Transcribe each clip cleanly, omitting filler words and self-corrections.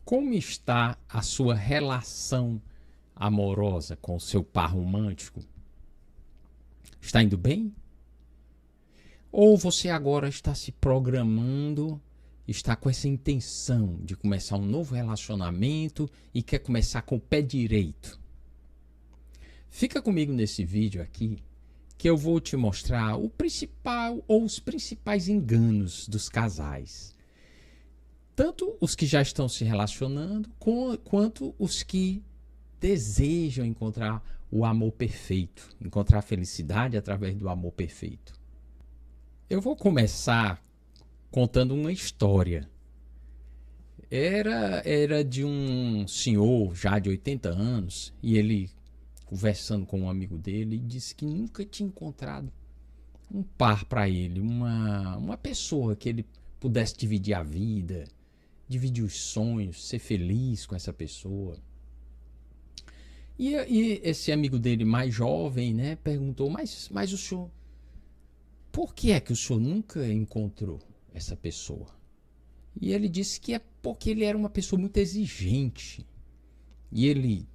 Como está a sua relação amorosa com o seu par romântico? Está indo bem? Ou você agora está se programando, está com essa intenção de começar um novo relacionamento e quer começar com o pé direito? Fica comigo nesse vídeo aqui que eu vou te mostrar o principal ou os principais enganos dos casais. Tanto os que já estão se relacionando, quanto os que desejam encontrar o amor perfeito, encontrar a felicidade através do amor perfeito. Eu vou começar contando uma história. Era de um senhor já de 80 anos, e ele, conversando com um amigo dele, disse que nunca tinha encontrado um par para ele, uma pessoa que ele pudesse dividir a vida, dividir os sonhos, ser feliz com essa pessoa. E esse amigo dele mais jovem, né, perguntou, mas o senhor, por que é que o senhor nunca encontrou essa pessoa? E ele disse que é porque ele era uma pessoa muito exigente. E ele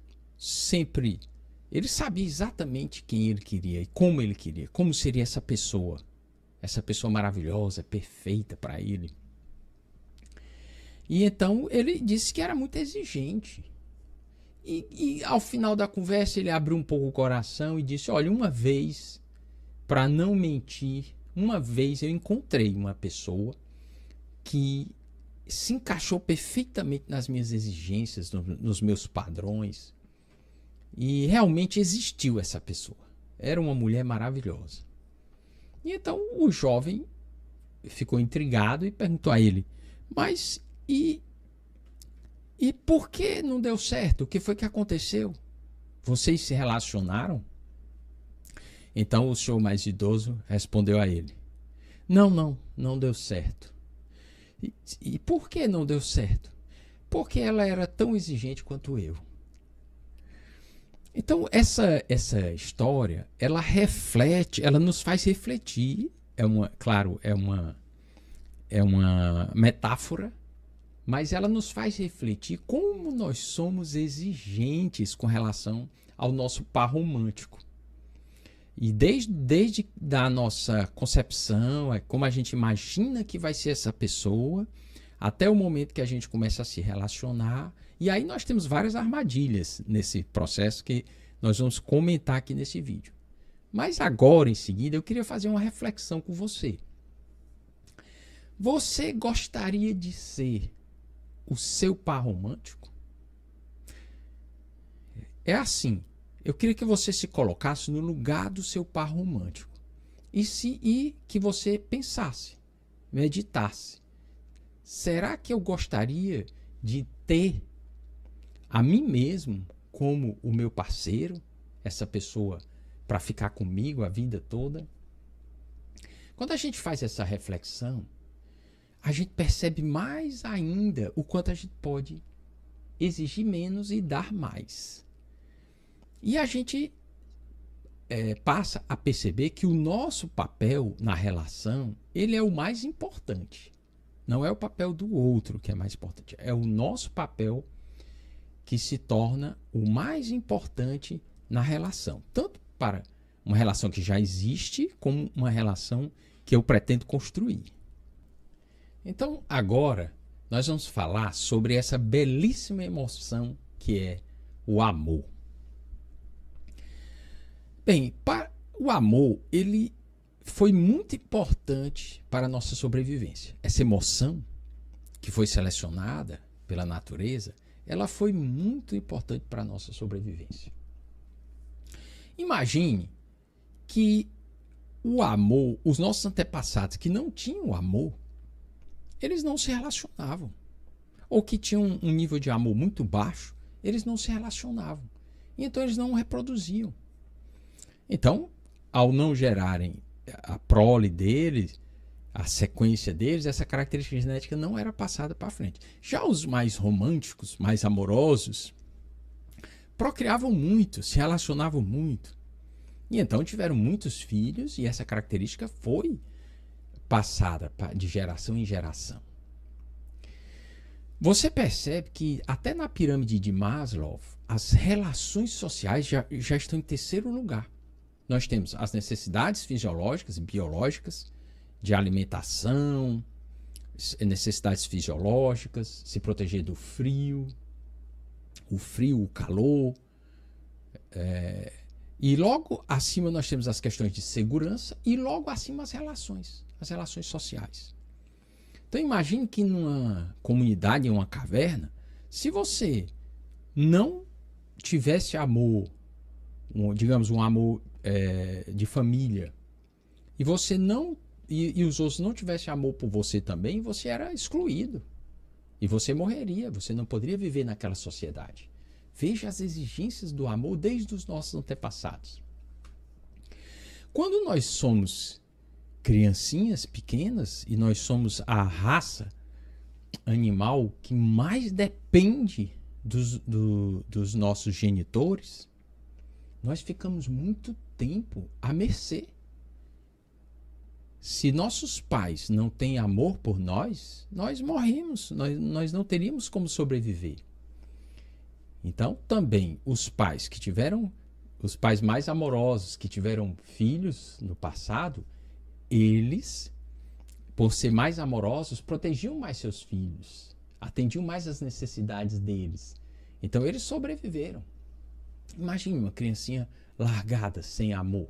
sabia exatamente quem ele queria e como ele queria, como seria essa pessoa maravilhosa, perfeita para ele. E então ele disse que era muito exigente. E ao final da conversa ele abriu um pouco o coração e disse, olha, uma vez, para não mentir, uma vez eu encontrei uma pessoa que se encaixou perfeitamente nas minhas exigências, nos meus padrões. E realmente existiu essa pessoa. Era uma mulher maravilhosa. E então o jovem ficou intrigado e perguntou a ele, mas e por que não deu certo? O que foi que aconteceu? Vocês se relacionaram? Então o senhor mais idoso respondeu a ele, não deu certo. E por que não deu certo? Porque ela era tão exigente quanto eu. Então essa história, ela reflete, ela nos faz refletir, é uma metáfora, mas ela nos faz refletir como nós somos exigentes com relação ao nosso par romântico. E desde a nossa concepção, como a gente imagina que vai ser essa pessoa, até o momento que a gente começa a se relacionar. E aí nós temos várias armadilhas nesse processo que nós vamos comentar aqui nesse vídeo. Mas agora, em seguida, eu queria fazer uma reflexão com você. Você gostaria de ser o seu par romântico? É assim, eu queria que você se colocasse no lugar do seu par romântico e que você pensasse, meditasse. Será que eu gostaria de ter a mim mesmo como o meu parceiro, essa pessoa para ficar comigo a vida toda? Quando a gente faz essa reflexão, a gente percebe mais ainda o quanto a gente pode exigir menos e dar mais. E a gente passa a perceber que o nosso papel na relação, ele é o mais importante. Não é o papel do outro que é mais importante. É o nosso papel que se torna o mais importante na relação. Tanto para uma relação que já existe, como uma relação que eu pretendo construir. Então, agora, nós vamos falar sobre essa belíssima emoção que é o amor. Bem, o amor, ele foi muito importante para a nossa sobrevivência. Essa emoção que foi selecionada pela natureza, ela foi muito importante para a nossa sobrevivência. Imagine que o amor, os nossos antepassados que não tinham amor, eles não se relacionavam. Ou que tinham um nível de amor muito baixo, eles não se relacionavam. E então eles não reproduziam. Então, ao não gerarem a prole deles, a sequência deles, essa característica genética não era passada para frente. Já os mais românticos, mais amorosos, procriavam muito, se relacionavam muito. E então tiveram muitos filhos e essa característica foi passada de geração em geração. Você percebe que até na pirâmide de Maslow, as relações sociais já estão em terceiro lugar. Nós temos as necessidades fisiológicas e biológicas, de alimentação, necessidades fisiológicas, se proteger do frio, o calor. E logo acima nós temos as questões de segurança e logo acima as relações sociais. Então imagine que numa comunidade, em uma caverna, se você não tivesse amor, digamos um amor de família, e você não e os outros não tivessem amor por você também, você era excluído. E você morreria, você não poderia viver naquela sociedade. Veja as exigências do amor desde os nossos antepassados. Quando nós somos criancinhas pequenas e nós somos a raça animal que mais depende dos nossos genitores, nós ficamos muito tempo à mercê. Se nossos pais não têm amor por nós, nós morremos, nós não teríamos como sobreviver. Então, também os pais mais amorosos que tiveram filhos no passado, eles, por ser mais amorosos, protegiam mais seus filhos, atendiam mais as necessidades deles. Então, eles sobreviveram. Imagine uma criancinha largada, sem amor.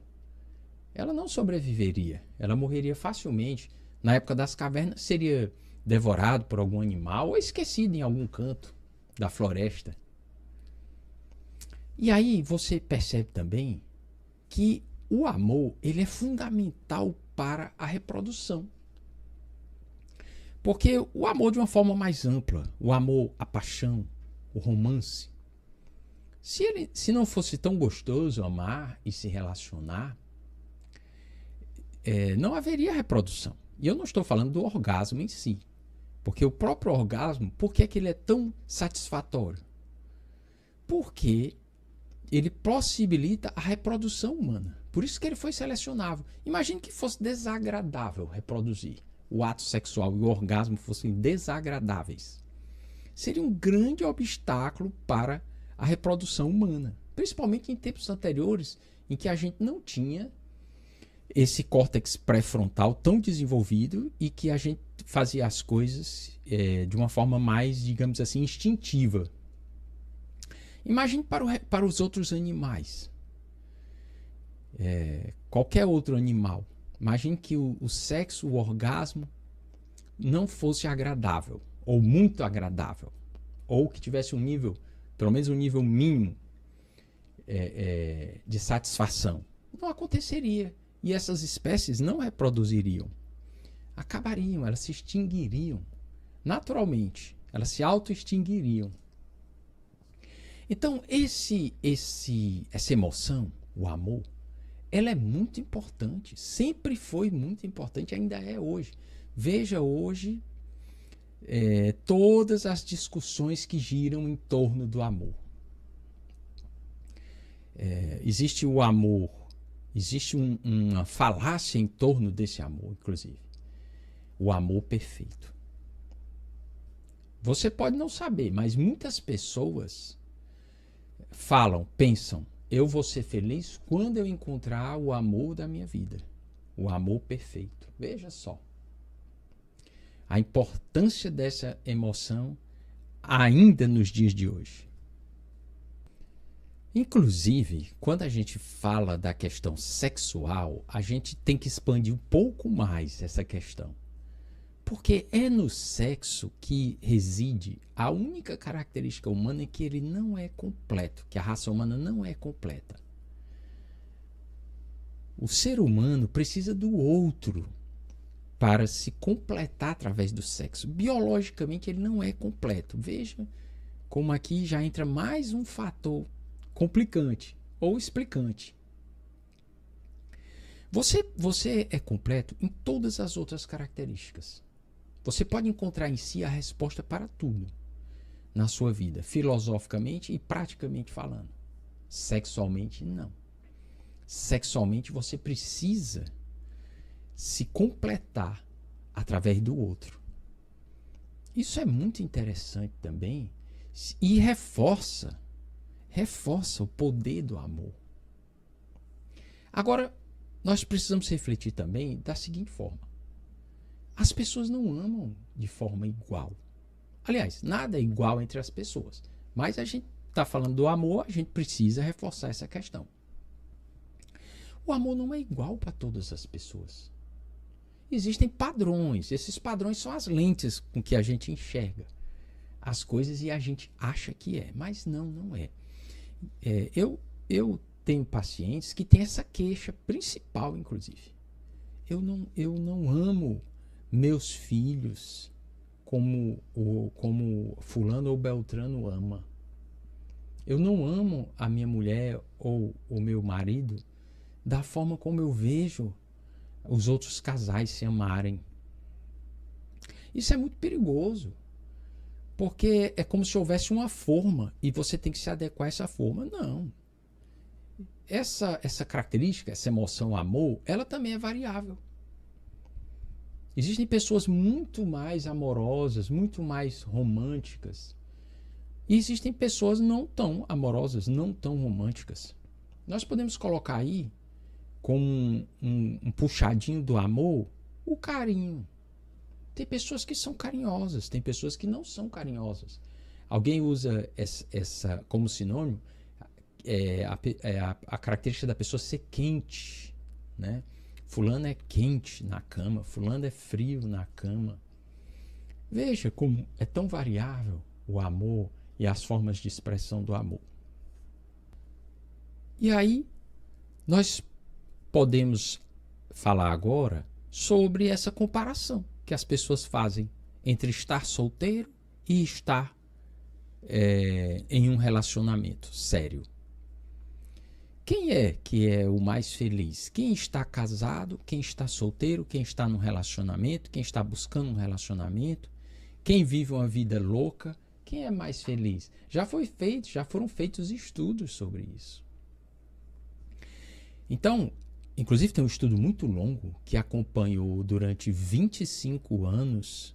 Ela não sobreviveria, ela morreria facilmente. Na época das cavernas, seria devorado por algum animal ou esquecido em algum canto da floresta. E aí você percebe também que o amor ele é fundamental para a reprodução. Porque o amor de uma forma mais ampla, o amor, a paixão, o romance, se não fosse tão gostoso amar e se relacionar, não haveria reprodução. E eu não estou falando do orgasmo em si. Porque o próprio orgasmo, por que ele é tão satisfatório? Porque ele possibilita a reprodução humana. Por isso que ele foi selecionável. Imagine que fosse desagradável reproduzir. O ato sexual e o orgasmo fossem desagradáveis. Seria um grande obstáculo para a reprodução humana. Principalmente em tempos anteriores, em que a gente não tinha esse córtex pré-frontal tão desenvolvido e que a gente fazia as coisas de uma forma mais, digamos assim, instintiva. Imagine para os outros animais. Qualquer outro animal. Imagine que o sexo, o orgasmo, não fosse agradável, ou muito agradável, ou que tivesse um nível, pelo menos um nível mínimo de satisfação. Não aconteceria. E essas espécies não reproduziriam. Acabariam, elas se extinguiriam. Naturalmente, elas se auto-extinguiriam. Então, essa emoção, o amor, ela é muito importante. Sempre foi muito importante, ainda é hoje. Veja hoje todas as discussões que giram em torno do amor. Existe o amor, existe uma falácia em torno desse amor, inclusive. O amor perfeito. Você pode não saber, mas muitas pessoas falam, pensam, eu vou ser feliz quando eu encontrar o amor da minha vida. O amor perfeito. Veja só. A importância dessa emoção ainda nos dias de hoje. Inclusive, quando a gente fala da questão sexual, a gente tem que expandir um pouco mais essa questão. Porque é no sexo que reside a única característica humana que ele não é completo, que a raça humana não é completa. O ser humano precisa do outro para se completar através do sexo. Biologicamente ele não é completo. Veja como aqui já entra mais um fator complicante ou explicante. Você é completo em todas as outras características. Você pode encontrar em si a resposta para tudo na sua vida, filosoficamente e praticamente falando. Sexualmente, não. Sexualmente, você precisa se completar através do outro. Isso é muito interessante também e reforça o poder do amor. Agora, nós precisamos refletir também da seguinte forma: as pessoas não amam de forma igual. Aliás, nada é igual entre as pessoas, mas a gente está falando do amor, a gente precisa reforçar essa questão. O amor não é igual para todas as pessoas. Existem padrões, esses padrões são as lentes com que a gente enxerga as coisas e a gente acha que é, mas não é. Eu tenho pacientes que têm essa queixa principal, inclusive. Eu não amo meus filhos como fulano ou beltrano ama. Eu não amo a minha mulher ou o meu marido da forma como eu vejo os outros casais se amarem. Isso é muito perigoso, porque é como se houvesse uma forma e você tem que se adequar a essa forma. Não. Essa característica, essa emoção, amor, ela também é variável. Existem pessoas muito mais amorosas, muito mais românticas. E existem pessoas não tão amorosas, não tão românticas. Nós podemos colocar aí, com um puxadinho do amor, o carinho. Tem pessoas que são carinhosas, tem pessoas que não são carinhosas. Alguém usa essa como sinônimo a característica da pessoa ser quente, né? Fulano é quente na cama, fulano é frio na cama. Veja como é tão variável o amor e as formas de expressão do amor. E aí, nós podemos falar agora sobre essa comparação que as pessoas fazem entre estar solteiro e estar em um relacionamento sério. Quem é que é o mais feliz? Quem está casado, quem está solteiro, quem está num relacionamento, quem está buscando um relacionamento, quem vive uma vida louca, quem é mais feliz? Já foram feitos estudos sobre isso. Então, inclusive tem um estudo muito longo que acompanhou durante 25 anos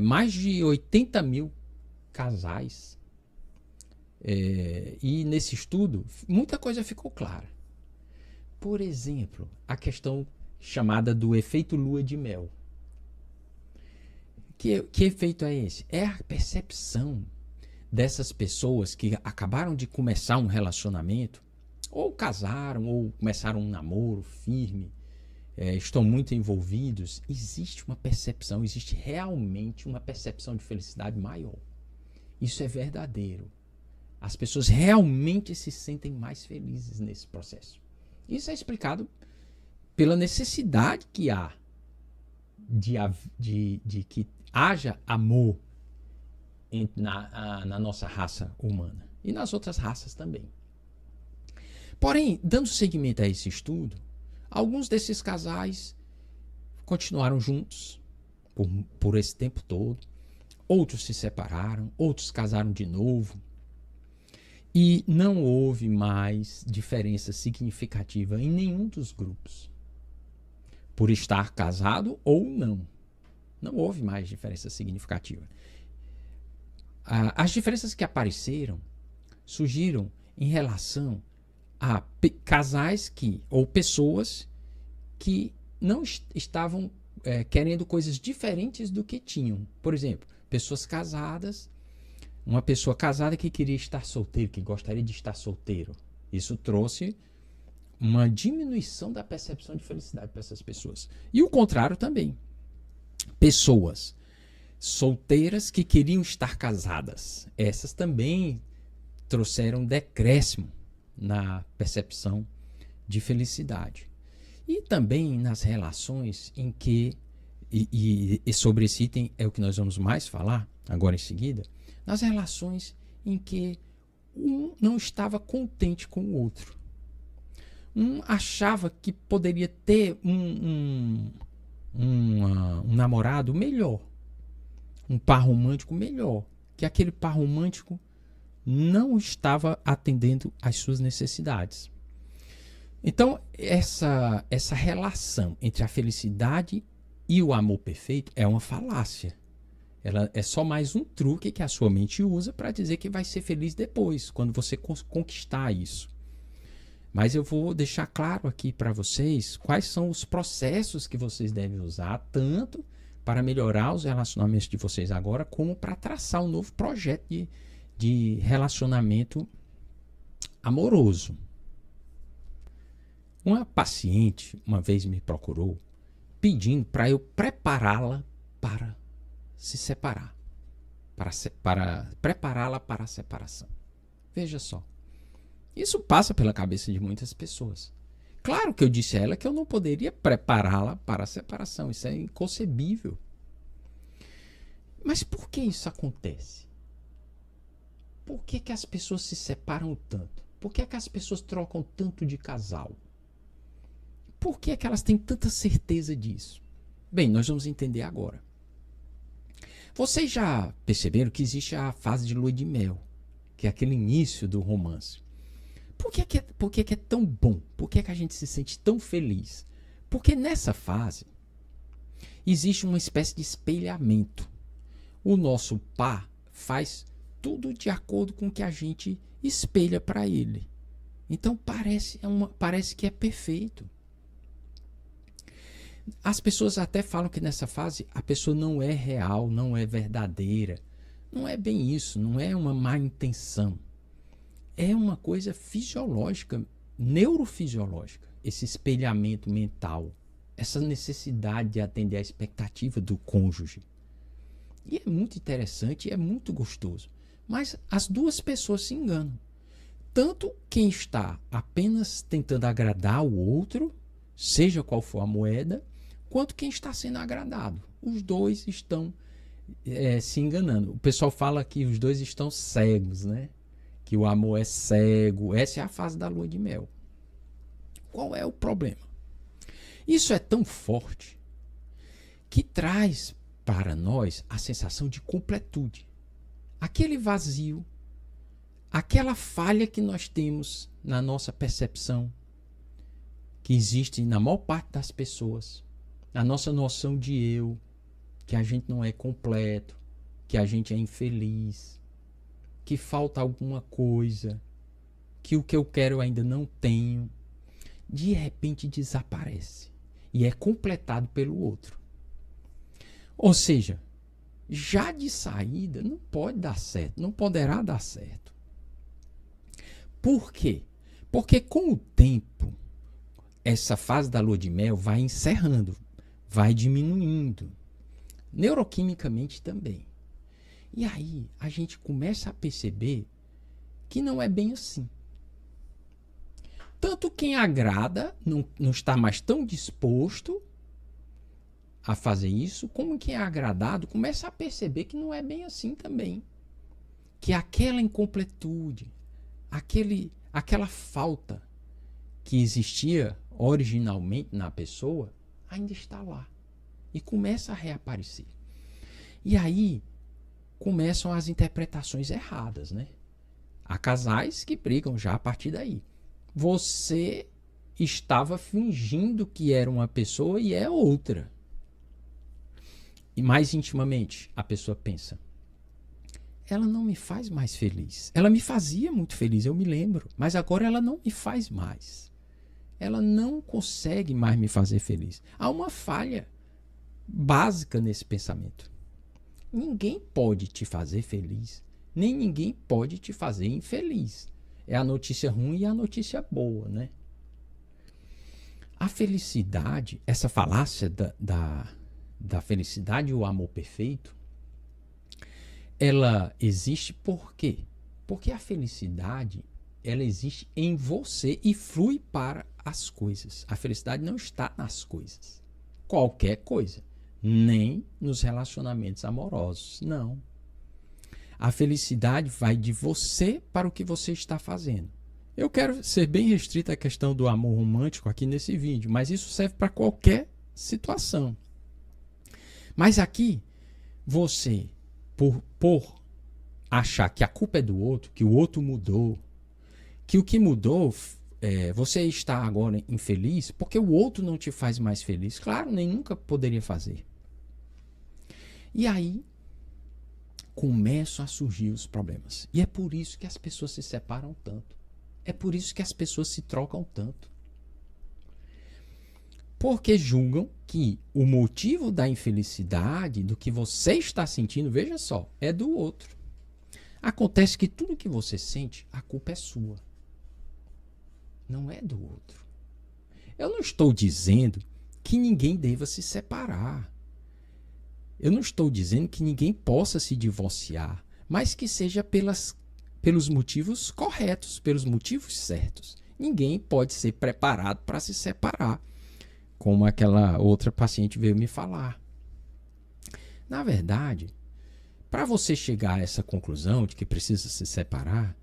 mais de 80 mil casais. E nesse estudo, muita coisa ficou clara. Por exemplo, a questão chamada do efeito lua de mel. Que efeito é esse? É a percepção dessas pessoas que acabaram de começar um relacionamento, ou casaram, ou começaram um namoro firme, estão muito envolvidos. Existe uma percepção, existe realmente uma percepção de felicidade maior. Isso é verdadeiro. As pessoas realmente se sentem mais felizes nesse processo. Isso é explicado pela necessidade que há de que haja amor na nossa raça humana e nas outras raças também. Porém, dando seguimento a esse estudo, alguns desses casais continuaram juntos por esse tempo todo, outros se separaram, outros casaram de novo, e não houve mais diferença significativa em nenhum dos grupos. Por estar casado ou não. Não houve mais diferença significativa. As diferenças que apareceram surgiram em relação a casais ou pessoas que não estavam querendo coisas diferentes do que tinham. Por exemplo, pessoas casadas. Uma pessoa casada que queria estar solteiro, que gostaria de estar solteiro. Isso trouxe uma diminuição da percepção de felicidade para essas pessoas. E o contrário também. Pessoas solteiras que queriam estar casadas. Essas também trouxeram decréscimo na percepção de felicidade. E também nas relações em que, e sobre esse item é o que nós vamos mais falar agora em seguida, nas relações em que um não estava contente com o outro. Um achava que poderia ter um namorado melhor, um par romântico melhor, que aquele par romântico não estava atendendo às suas necessidades. Então, essa relação entre a felicidade e o amor perfeito é uma falácia. Ela é só mais um truque que a sua mente usa para dizer que vai ser feliz depois, quando você conquistar isso. Mas eu vou deixar claro aqui para vocês quais são os processos que vocês devem usar, tanto para melhorar os relacionamentos de vocês agora, como para traçar um novo projeto de relacionamento amoroso. Uma paciente uma vez me procurou pedindo para eu prepará-la para se separar, para prepará-la para a separação. Veja só, isso passa pela cabeça de muitas pessoas. Claro que eu disse a ela que eu não poderia prepará-la para a separação, isso é inconcebível. Mas por que isso acontece? Por que que as pessoas se separam tanto? Por que que as pessoas trocam tanto de casal? Por que que elas têm tanta certeza disso? Bem, nós vamos entender agora. Vocês já perceberam que existe a fase de lua de mel, que é aquele início do romance. Por que que é tão bom? Por que que a gente se sente tão feliz? Porque nessa fase existe uma espécie de espelhamento. O nosso par faz tudo de acordo com o que a gente espelha para ele. Então parece que é perfeito. As pessoas até falam que nessa fase a pessoa não é real, não é verdadeira. Não é bem isso, não é uma má intenção. É uma coisa fisiológica, neurofisiológica, esse espelhamento mental, essa necessidade de atender à expectativa do cônjuge. E é muito interessante e é muito gostoso. Mas as duas pessoas se enganam. Tanto quem está apenas tentando agradar o outro, seja qual for a moeda, quanto quem está sendo agradado. Os dois estão se enganando. O pessoal fala que os dois estão cegos, né? Que o amor é cego. Essa é a fase da lua de mel. Qual é o problema? Isso é tão forte que traz para nós a sensação de completude. Aquele vazio, aquela falha que nós temos na nossa percepção, que existe na maior parte das pessoas, a nossa noção de eu, que a gente não é completo, que a gente é infeliz, que falta alguma coisa, que o que eu quero eu ainda não tenho, de repente desaparece e é completado pelo outro. Ou seja, já de saída não pode dar certo, não poderá dar certo. Por quê? Porque com o tempo, essa fase da lua de mel vai encerrando, vai diminuindo, neuroquimicamente também. E aí a gente começa a perceber que não é bem assim. Tanto quem agrada não está mais tão disposto a fazer isso, como quem é agradado começa a perceber que não é bem assim também. Que aquela incompletude, aquela falta que existia originalmente na pessoa, ainda está lá. E começa a reaparecer. E aí começam as interpretações erradas, né? Há casais que brigam já a partir daí. Você estava fingindo que era uma pessoa e é outra. E mais intimamente, a pessoa pensa: ela não me faz mais feliz. Ela me fazia muito feliz, eu me lembro. Mas agora ela não me faz mais. Ela não consegue mais me fazer feliz. Há uma falha básica nesse pensamento. Ninguém pode te fazer feliz, nem ninguém pode te fazer infeliz. É a notícia ruim e a notícia boa, né? A felicidade, essa falácia da felicidade e o amor perfeito, ela existe por quê? Porque a felicidade, ela existe em você e flui para as coisas. A felicidade não está nas coisas. Qualquer coisa. Nem nos relacionamentos amorosos. Não. A felicidade vai de você para o que você está fazendo. Eu quero ser bem restrito à questão do amor romântico aqui nesse vídeo, mas isso serve para qualquer situação. Mas aqui, você, por achar que a culpa é do outro, que o outro mudou, que o que mudou, você está agora infeliz porque o outro não te faz mais feliz. Claro, nem nunca poderia fazer. E aí, começam a surgir os problemas. E é por isso que as pessoas se separam tanto. É por isso que as pessoas se trocam tanto. Porque julgam que o motivo da infelicidade, do que você está sentindo, veja só, é do outro. Acontece que tudo que você sente, a culpa é sua. Não é do outro. Eu não estou dizendo que ninguém deva se separar. Eu não estou dizendo que ninguém possa se divorciar, mas que seja pelos motivos corretos, pelos motivos certos. Ninguém pode ser preparado para se separar, como aquela outra paciente veio me falar. Na verdade, para você chegar a essa conclusão de que precisa se separar,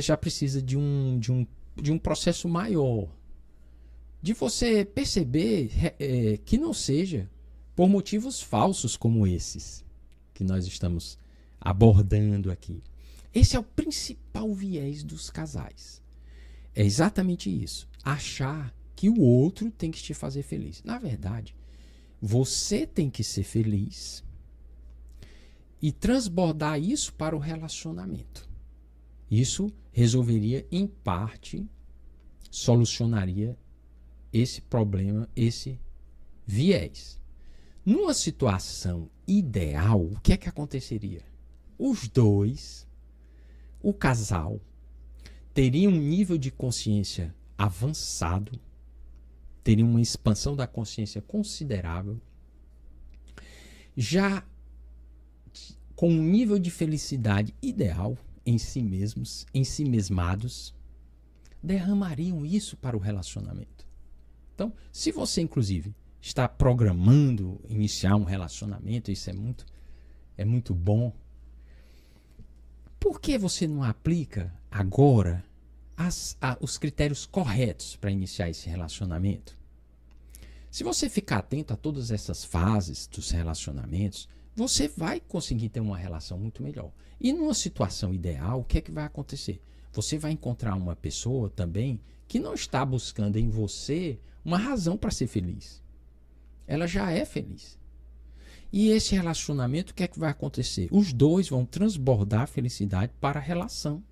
já precisa de um processo maior. De você perceber que não seja por motivos falsos como esses que nós estamos abordando aqui. Esse é o principal viés dos casais. É exatamente isso. Achar que o outro tem que te fazer feliz. Na verdade, você tem que ser feliz e transbordar isso para o relacionamento. Isso resolveria, em parte, solucionaria esse problema, esse viés. Numa situação ideal, o que é que aconteceria? Os dois, o casal, teriam um nível de consciência avançado, teriam uma expansão da consciência considerável, já com um nível de felicidade ideal em si mesmos, em si mesmados, derramariam isso para o relacionamento. Então, se você, inclusive, está programando iniciar um relacionamento, isso é muito bom. Por que você não aplica agora os critérios corretos para iniciar esse relacionamento? Se você ficar atento a todas essas fases dos relacionamentos, você vai conseguir ter uma relação muito melhor. E numa situação ideal, o que é que vai acontecer? Você vai encontrar uma pessoa também que não está buscando em você uma razão para ser feliz. Ela já é feliz. E esse relacionamento, o que é que vai acontecer? Os dois vão transbordar a felicidade para a relação.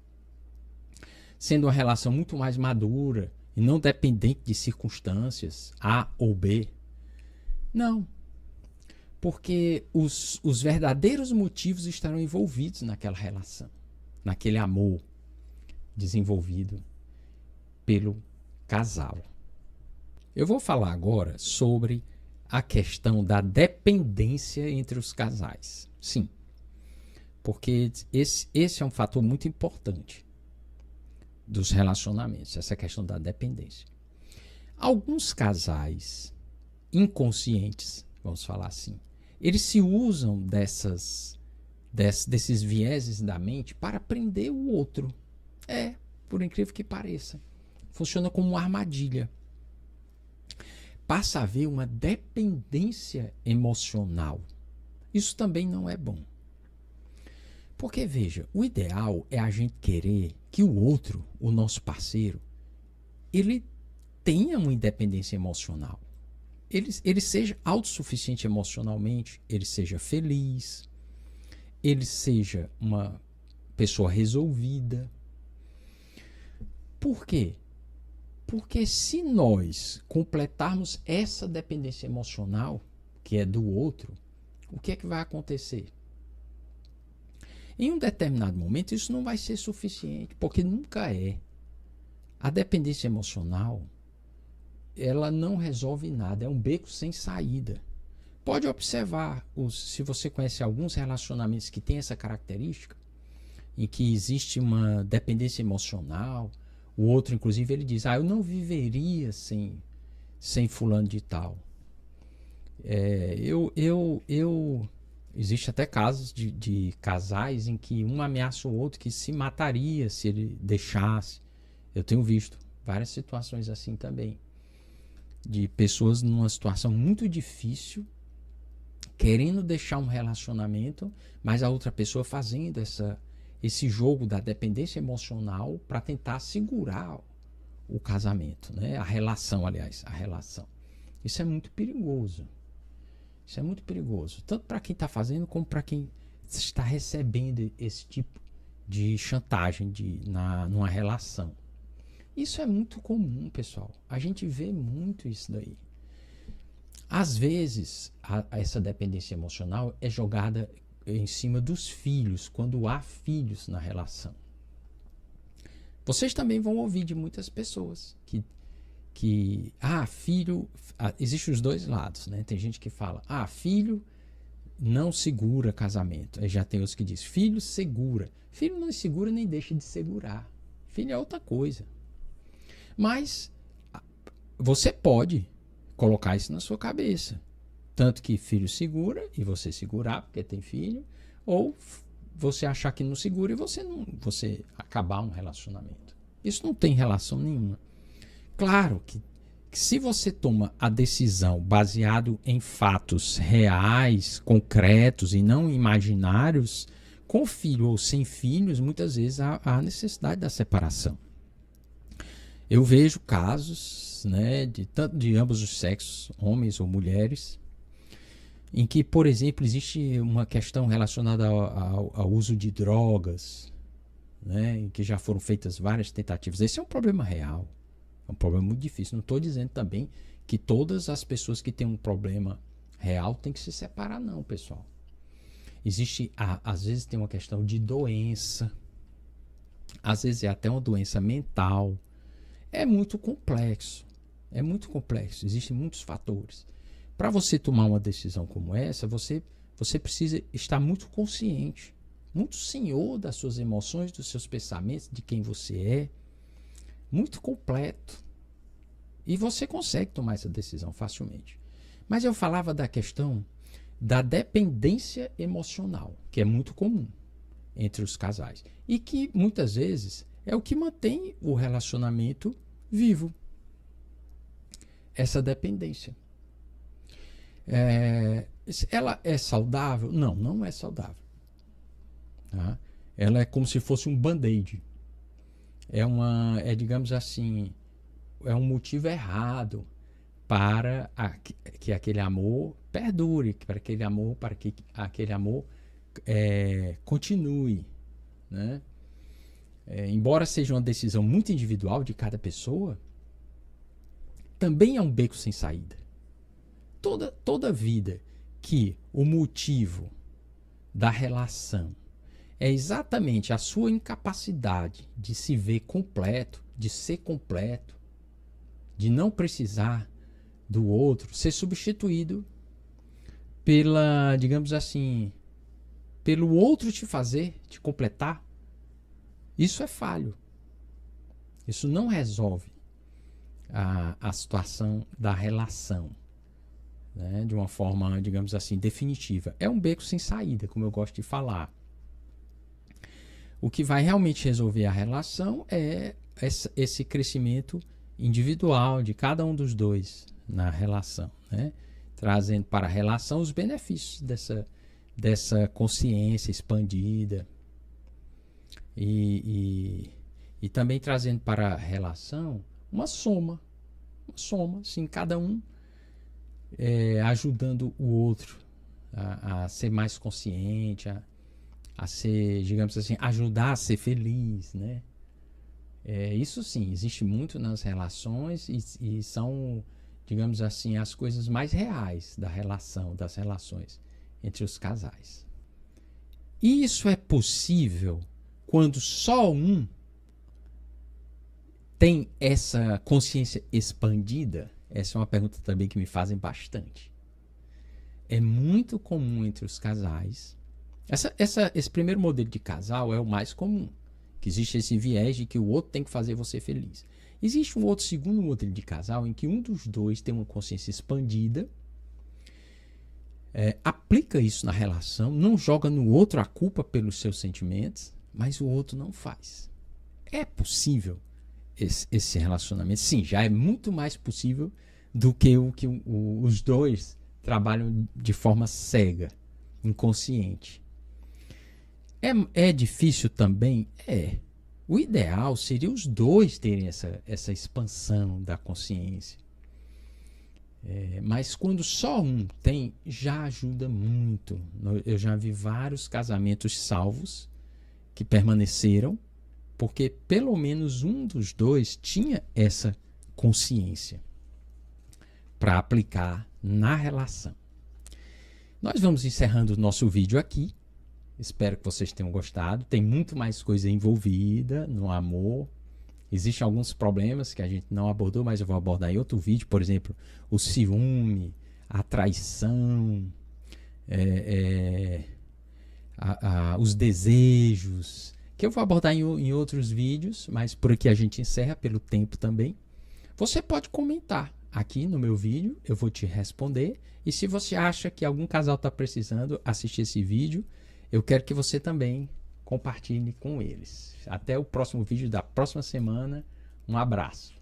Sendo uma relação muito mais madura e não dependente de circunstâncias A ou B. Não. Porque os verdadeiros motivos estarão envolvidos naquela relação, naquele amor desenvolvido pelo casal. Eu vou falar agora sobre a questão da dependência entre os casais. Sim, porque esse é um fator muito importante dos relacionamentos, essa questão da dependência. Alguns casais inconscientes, vamos falar assim, eles se usam desses vieses da mente para prender o outro. Por incrível que pareça. Funciona como uma armadilha. Passa a haver uma dependência emocional. Isso também não é bom. Porque, veja, o ideal é a gente querer que o outro, o nosso parceiro, ele tenha uma independência emocional. Ele seja autossuficiente emocionalmente, ele seja feliz, ele seja uma pessoa resolvida. Por quê? Porque se nós completarmos essa dependência emocional, que é do outro, o que é que vai acontecer? Em um determinado momento, isso não vai ser suficiente, porque nunca é. A dependência emocional, ela não resolve nada, é um beco sem saída. Pode observar, se você conhece alguns relacionamentos que têm essa característica, em que existe uma dependência emocional, o outro, inclusive, ele diz, eu não viveria sem fulano de tal. Existe até casos de casais em que um ameaça o outro que se mataria se ele deixasse. Eu tenho visto várias situações assim também. De pessoas numa situação muito difícil, querendo deixar um relacionamento, mas a outra pessoa fazendo esse jogo da dependência emocional para tentar segurar o casamento, né? A relação. Isso é muito perigoso. Isso é muito perigoso, tanto para quem está fazendo como para quem está recebendo esse tipo de chantagem numa relação. Isso é muito comum, pessoal. A gente vê muito isso daí. Às vezes, essa dependência emocional é jogada em cima dos filhos, quando há filhos na relação. Vocês também vão ouvir de muitas pessoas filho... Existem os dois lados, né? Tem gente que fala, filho não segura casamento. Aí já tem outros que dizem, filho segura. Filho não segura nem deixa de segurar. Filho é outra coisa. Mas você pode colocar isso na sua cabeça. Tanto que filho segura e você segurar porque tem filho, ou você achar que não segura e você acabar um relacionamento. Isso não tem relação nenhuma. Claro que se você toma a decisão baseado em fatos reais, concretos e não imaginários, com filho ou sem filhos, muitas vezes há necessidade da separação. Eu vejo casos, né, tanto de ambos os sexos, homens ou mulheres, em que, por exemplo, existe uma questão relacionada ao uso de drogas, né, em que já foram feitas várias tentativas. Esse é um problema real, é um problema muito difícil. Não estou dizendo também que todas as pessoas que têm um problema real têm que se separar, não, pessoal. Às vezes tem uma questão de doença, às vezes é até uma doença mental. É muito complexo, existem muitos fatores. Para você tomar uma decisão como essa, você precisa estar muito consciente, muito senhor das suas emoções, dos seus pensamentos, de quem você é, muito completo. E você consegue tomar essa decisão facilmente. Mas eu falava da questão da dependência emocional, que é muito comum entre os casais. E que muitas vezes é o que mantém o relacionamento vivo. Essa dependência. Ela é saudável? Não, não é saudável. Tá? Ela é como se fosse um band-aid. Digamos assim, é um motivo errado para que aquele amor perdure, para que aquele amor continue, né? Embora seja uma decisão muito individual de cada pessoa, também é um beco sem saída. Toda vida que o motivo da relação é exatamente a sua incapacidade de se ver completo, de ser completo, de não precisar do outro, ser substituído digamos assim, pelo outro te completar, isso é falho. Isso não resolve a situação da relação, né, de uma forma, digamos assim, definitiva. É um beco sem saída, como eu gosto de falar. O que vai realmente resolver a relação é esse crescimento individual de cada um dos dois na relação, né? Trazendo para a relação os benefícios dessa consciência expandida e também trazendo para a relação uma soma, sim, cada um ajudando o outro a ser mais consciente, a ser, digamos assim, ajudar a ser feliz, né? Isso sim, existe muito nas relações e são, digamos assim, as coisas mais reais das relações entre os casais. E isso é possível quando só um tem essa consciência expandida? Essa é uma pergunta também que me fazem bastante. É muito comum entre os casais. Esse primeiro modelo de casal é o mais comum, que existe esse viés de que o outro tem que fazer você feliz. Existe um outro segundo modelo de casal em que um dos dois tem uma consciência expandida, aplica isso na relação, não joga no outro a culpa pelos seus sentimentos, mas o outro não faz. É possível esse relacionamento? Sim, já é muito mais possível do que os dois trabalham de forma cega, inconsciente. É difícil também? O ideal seria os dois terem essa expansão da consciência. Mas quando só um tem, já ajuda muito. Eu já vi vários casamentos salvos que permaneceram porque pelo menos um dos dois tinha essa consciência para aplicar na relação. Nós vamos encerrando o nosso vídeo aqui. Espero que vocês tenham gostado. Tem muito mais coisa envolvida no amor. Existem alguns problemas que a gente não abordou, mas eu vou abordar em outro vídeo. Por exemplo, o ciúme, a traição, os desejos, que eu vou abordar em outros vídeos, mas por aqui a gente encerra pelo tempo também. Você pode comentar aqui no meu vídeo, eu vou te responder. E se você acha que algum casal está precisando assistir esse vídeo, eu quero que você também compartilhe com eles. Até o próximo vídeo da próxima semana. Um abraço.